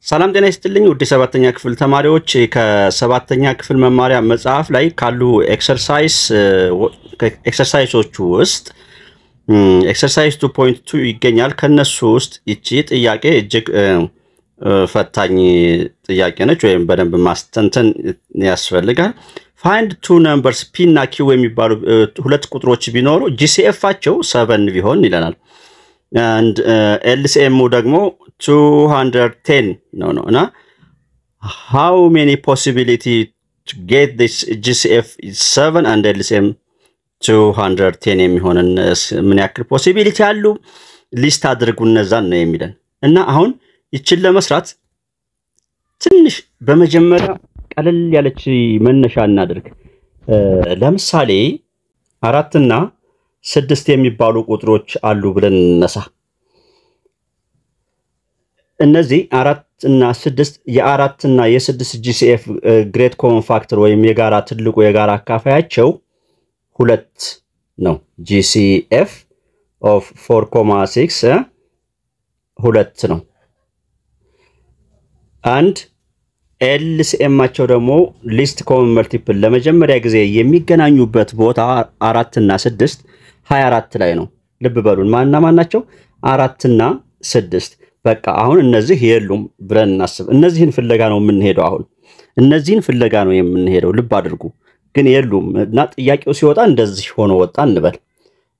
ሰላም ጤና ይስጥልኝ ውድ ሰባተኛ ክፍል ተማሪዎች ከሰባተኛ ክፍል መማሪያ መጽሐፍ ላይ ካሉ ኤክሰርሳይሶቹ ውስጥ ኤክሰርሳይዝ 2.2 ይገኛል ከነሱ ውስጥ እቺ ጥያቄ እጅግ ፈታኝ ጥያቄ ነች ወይም በደንብ ማስተንተን ያስፈልጋል find two numbers p እና q የሚባሉ ሁለት ቁጥሮች ቢኖሩ gcf አቸው 7 ቢሆን ይለናል and LCM ደግሞ 210 no እና how many possibility to get this GCF is 7 and LCM 210 የሚሆነን ምን ያክል possibility አሉ ሊስት አድርጉ እነዛን ነው የሚለን እና አሁን ይችል ለመስራት ትንሽ በመጀመሪያ ቀለል ያለች መነሻ እናድርግ ለምሳሌ 4 እና 6 የሚባሉ ቁጥሮች አሉ ብለን ነሳ እነዚህ 4 እና 6 የ4 እና የ6 GCF ግሬት ኮመን ፋክተር ወይም የጋራ ትልቁ የጋራ አካፋያቸው 2 ነው GCF of 4.6 2 ነው and LCM አቸው ደግሞ ሊስት ኮመን መልቲፕል ለመጀመሪያ ጊዜ የሚገናኙበት ቦታ 4 እና 6 24 ላይ ነው ልብ በሉን ማንና ማናቸው 4 እና 6 በቃ አሁን እነዚህ የሉም ብለን እናስብ እነዚህን ፍለጋ ነው የምንሄደው አሁን እነዚህን ፍለጋ ነው የምንሄደው ልብ አድርጉ ግን የሉም እና ጥያቄው ሲወጣ እንደዚህ ሆኖ ወጣ እንበል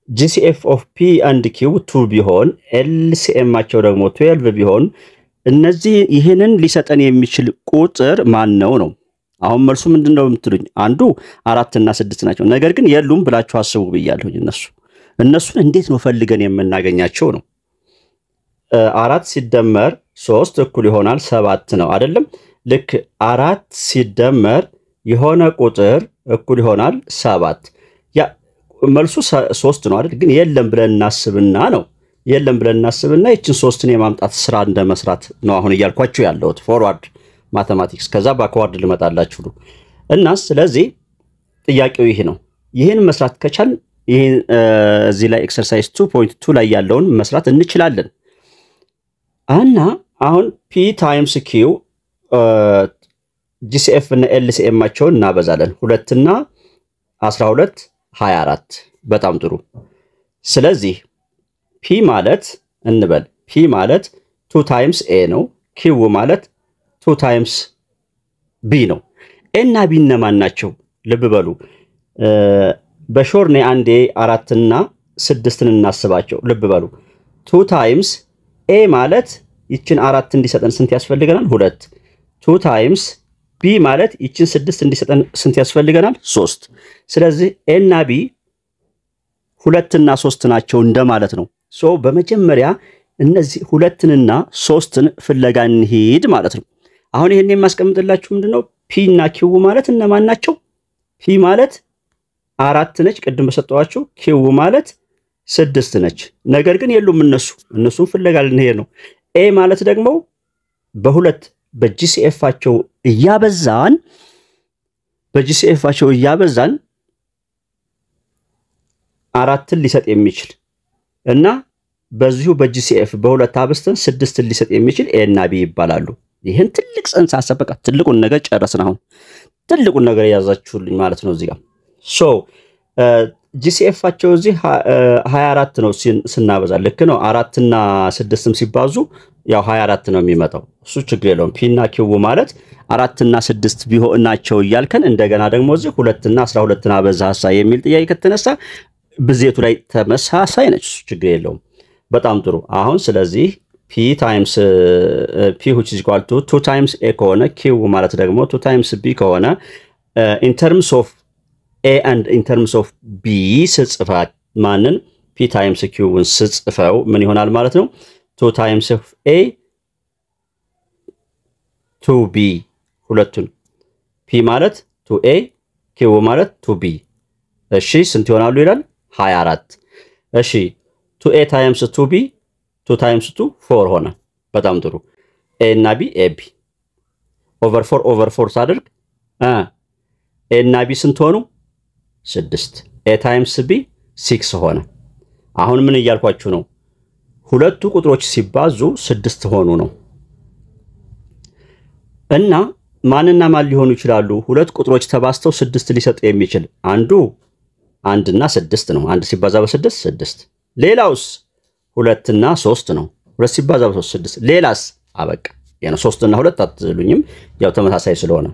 GCF of P and Q 2 ቢሆን LCM አቸው ደግሞ 12 ቢሆን እነዚህ ይሄንን ሊሰጠን የሚችል ቁጥር ማን ነው አሁን መልሱ ምንድነው የምትሉኝ አንዱ 4 እና 6 ናቸው ነገር ግን የሉም ብላችሁ አስቡ ብያለሁ እነሱን እንዴት ነው ፈልገን የምናገኛቸው ነው 4 ሲደመር 3 እኩል ይሆናል 7 ነው አይደለም ልክ 4 ሲደመር የሆነ ቁጥር እኩል ይሆናል 7 ያ መልሱ 3 ነው አይደል ግን የለም ብለን እናስብና ነው የለም ብለን እናስብና እቺን 3ን የማምጣት ስራ እንደመስራት ነው አሁን እያልኳችሁ ያለሁት ፎርዋርድ ማቴማቲክስ ከዛ ባክዋርድ ልመጣላችሁ ነው እና ስለዚህ ጥያቄው ይሄ ነው ይሄን መስራት ከቻል ይሄን እዚህ ላይ ኤክሰርሳይዝ 2.2 ላይ ያለውን መስራት እንችላለን እና አሁን p times q GCF እና LCM አቸውን እናበዛለን 2 እና 12 24 በጣም ጥሩ ስለዚህ p ማለት እንበል p ማለት 2 times a ነው q ማለት 2 times b ነው a እና b እነማን ናቸው ልብ በሉ በሾርኔ አንዴ 4 እና 6ን እናስባቸው ልብ በሉ 2 times a ማለት ይችን 4 እንዲሰጠን ስንት ያስፈልገናል 2 2 times b ማለት ይችን 6 እንዲሰጠን ስንት ያስፈልገናል 3 ስለዚህ a እና b 2 እና 3 ናቸው እንደማለት ነው ሶ በመጀመሪያ እነዚህ 2 እና 3ን ፍለጋ እንሂድ ማለት ነው አሁን ይሄን የማስቀምጥላችሁ ምንድነው p እና q ማለት እነማን ናቸው p ማለት 4 ነች ቅድም በሰጠዋችሁ q ማለት 6 ነች ነገር ግን የሉም እነሱን ፍለጋ ልንሄድ ነው a ማለት ደግሞ በሁለት በGCF አቸው እያበዛን 4ን ሊሰጥ የሚችል እና በዚሁ በGCF በሁለት አብስተን 6ን ሊሰጥ የሚችል a እና b ይባላሉ ይሄን ትልቅ ጽንሰ ሐሳብ በቃ ትልቁን ነገር ጨረስን አሁን ትልቁን ነገር ያዛችሁልኝ ማለት ነው እዚህ ጋር ሶ GCF አቸው እዚህ 24 ነው ስናበዛ ልክ ነው 4 እና 6ም ሲባዙ ያው 24 ነው የሚመጣው እሱ ችግር የለውም p እና q ማለት 4 እና 6 ቢሆናቸው ይያልከን እንደገና ደግሞ እዚህ 2 እና 12 እና በዛሳ የሚል ጥያቄ ከተነሳ ብዜቱ ላይ ተመሳሳይ ነች ችግር የለውም በጣም ጥሩ አሁን ስለዚህ p times p which is equal to 2 times a ከሆነ q ማለት ደግሞ 2 times b ከሆነ in terms of a and in terms of b ስጽፋት ማንን p times q ን ስጽፈው ምን ይሆናል ማለት ነው 2 times of a 2b ሁለቱን p ማለት 2a q ማለት 2b እሺ ስንት ይሆናሉ ይላል 24 እሺ 2a times 2b 2 times 2 4 ሆነ በጣም ጥሩ a እና b ab over 4 ሳደርግ a እና b ስንት ሆኑ 6 a times b 6 ሆነ አሁን ምን እያልኳችሁ ነው ሁለቱ ቁጥሮች ሲባዙ 6 ሆኑ ነው እና ማንና ማን ሊሆኑ ይችላሉ? ሁለት ቁጥሮች ተባዝተው 6 ሊሰጥ የሚችል አንዱ 1 እና 6 ነው። 1 ሲባዛ በ6 6። ሌላውስ 2 እና 3 ነው። 2 ሲባዛ በ3 6። ሌላስ አበቃ። ያው 3 እና 2 አትሉኝም፣ ያው ተመሳሳይ ስለሆነ።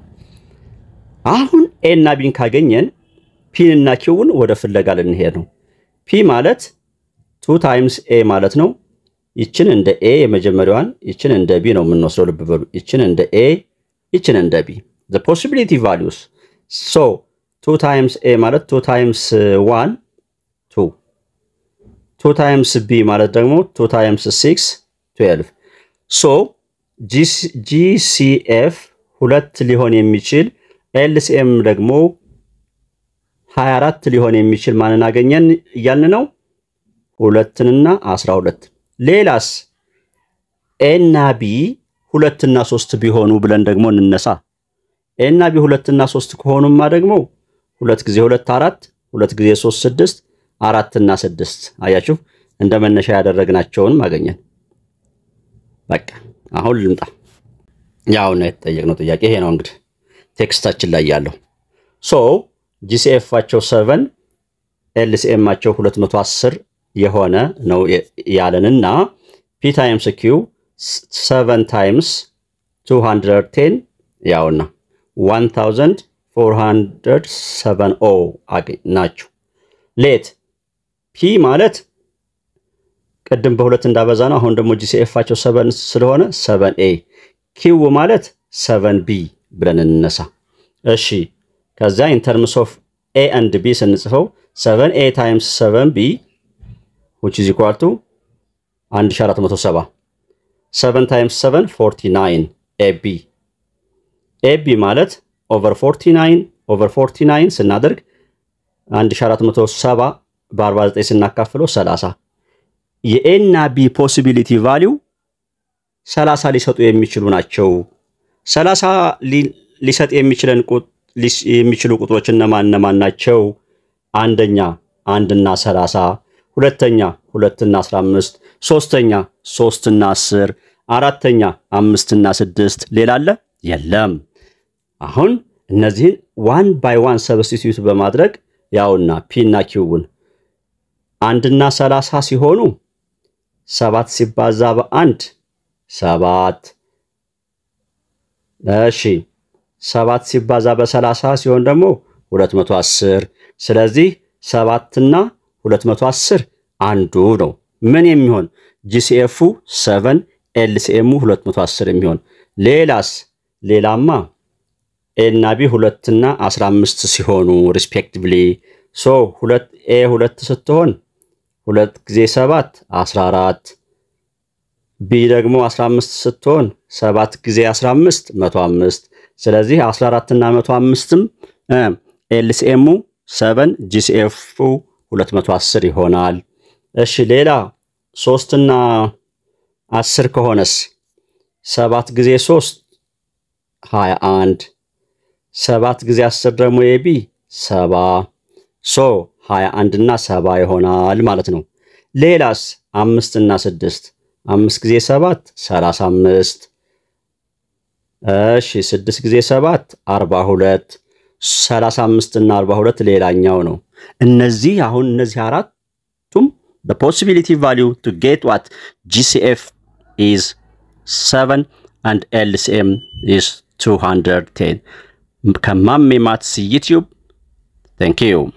አሁን ኤ እና ቢን ካገኘን ፒን እና ኪውን ወደ ፍለጋ ልንሄድ ነው። ፒ ማለት 2 ታይምስ ኤ ማለት ነው። ይችን እንደ ኤ የመጀመሪያዋን፣ ይችን እንደ ቢ ነው የምንወስደው። ልብ በሉ፣ ይችን እንደ ኤ፣ ይችን እንደ ቢ። the possibility values so 2 times a ማለት 2 times 1 2 2 times b ማለት ደግሞ 2 times 6 12 so GCF 2 ሊሆን የሚችል LCM ደግሞ 24 ሊሆን የሚችል ማንን አገኘን እያልን ነው? 2 እና 12። ሌላስ ኤ እና ቢ 2 እና 3 ቢሆኑ ብለን ደግሞ እንነሳ። ኤ እና ቢ 2 እና 3 ከሆኑማ ደግሞ 2 ጊዜ 2 4፣ 2 ጊዜ 3 6፣ 4 እና 6 አያችሁ፣ እንደ መነሻ ያደረግናቸውን ማገኘን። በቃ አሁን ልምጣ። ያው ነው የተጠየቅነው ጥያቄ ይሄ ነው እንግዲህ ቴክስታችን ላይ ያለው። ሶ GCFአቸው 7 LCMአቸው 210 የሆነ ነው ያለንና P times Q 7 times 210 ያውና 1470 ናቸው። ሌት P ማለት ቀደም በሁለት እንዳበዛ ነው። አሁን ደግሞ GCFአቸው 7 ስለሆነ 7A Q ማለት 7B ብለን እንነሳ። እሺ ከዛ in terms of A and B ስንጽፈው 7A times 7B which is equal to 1470. 7 times 7 49 AB. AB ማለት over 49 ስናደርግ 1470 በ49 ስናካፍለው 30። የኤ እና ቢ possibility value 30 ሊሰጡ የሚችሉ ናቸው። 30 ሊሰጥ የሚችሉ ቁጥሮች እነማን ናቸው? አንደኛ 1 እና 30፣ ሁለተኛ 2 እና 15፣ ሶስተኛ 3 እና 10፣ አራተኛ 5 እና 6። ሌላ አለ? የለም። አሁን እነዚህን one by one substitute በማድረግ ያውና ፒ እና ኪውን 1 እና 30 ሲሆኑ 7 ሲባዛ በ1 7። እሺ 7 ሲባዛ በ30 ሲሆን ደግሞ 210። ስለዚህ 7 እና 210 አንዱ ነው ምን የሚሆን GCF 7 LCM 210 የሚሆን። ሌላማ A እና B 2 እና 15 ሲሆኑ respectively so 2A 2 ስትሆን 2 ጊዜ 7 14፣ B ደግሞ 15 ስትሆን 7 ጊዜ 15 105። ስለዚህ 14 እና 105ም LCM 7 GCF 210 ይሆናል። እሺ ሌላ 3 እና 10 ከሆነስ 7 ጊዜ 3 21፣ 7 ጊዜ 10 ደግሞ AB 70 ሶ 21 እና 70 ይሆናል ማለት ነው። ሌላስ 5 እና 6 5 ጊዜ 7 35፣ እሺ 6 ጊዜ 7 42፣ 35 እና 42 ሌላኛው ነው። እነዚህ አራቱም the possibility value to get what GCF is 7 and LCM is 210. ከማሜ ማትስ ዩቲዩብ thank you.